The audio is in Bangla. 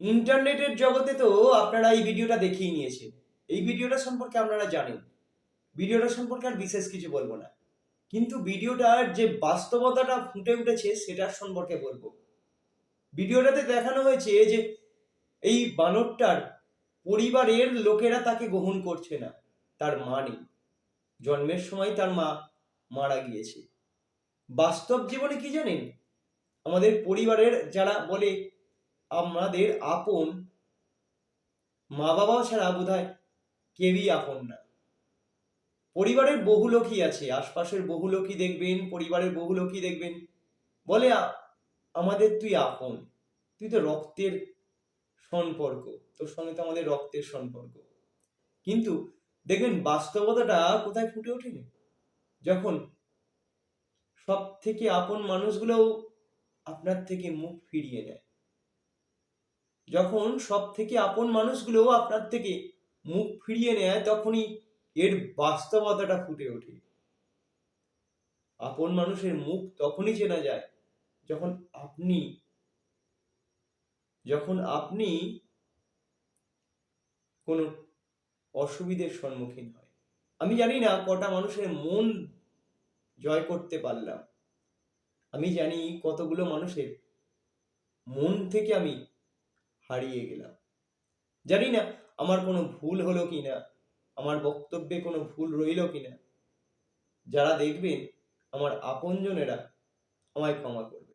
ইন্টারনেটের জগতে তো আপনারা এই ভিডিওটা দেখেই নিয়েছেন। এই ভিডিওটা সম্পর্কে আপনারা জানেন। ভিডিওটা সম্পর্কে আর বিশেষ কিছু বলবো না। কিন্তু ভিডিওটার যে বাস্তবতাটা ফুটে উঠেছে সেটার সম্পর্কে বলবো। ভিডিওটাতে দেখানো হয়েছে যে এই বানরটার পরিবারের লোকেরা তাকে গ্রহণ করছে না। তার মা নেই। জন্মের সময় তার মা মারা গিয়েছে। বাস্তব জীবনে কি জানেন? আমাদের পরিবারের যারা বলে আমাদের আপন, মা বাবা ছাড়া বোধহয় কেউই আপন না। পরিবারের বহু লোকই আছে, আশপাশের বহু লোকই দেখবেন, পরিবারের বহু লোকই দেখবেন বলে আমাদের তুই আপন, তুই তো রক্তের সম্পর্ক, তোর সঙ্গে তো আমাদের রক্তের সম্পর্ক। কিন্তু দেখবেন বাস্তবতাটা কোথায় ফুটে ওঠেনি? যখন সব থেকে আপন মানুষগুলোও আপনার থেকে মুখ ফিরিয়ে নেয়। যখন সব থেকে আপন মানুষগুলো আপনার থেকে মুখ ফিরিয়ে নেয়, তখনই এর বাস্তবতাটা ফুটে ওঠে। আপন মানুষের মুখ তখনই চেনা যায় যখন আপনি কোনো অসুবিধার সম্মুখীন হয়। আমি জানি না কটা মানুষের মন জয় করতে পারলাম। আমি জানি কতগুলো মানুষের মন থেকে আমি হারিয়ে গেলাম। জানি না আমার কোনো ভুল হলো কিনা, আমার বক্তব্যে কোনো ভুল রইল কিনা। যারা দেখবেন আমার আপনজনেরা আমায় ক্ষমা করবেন।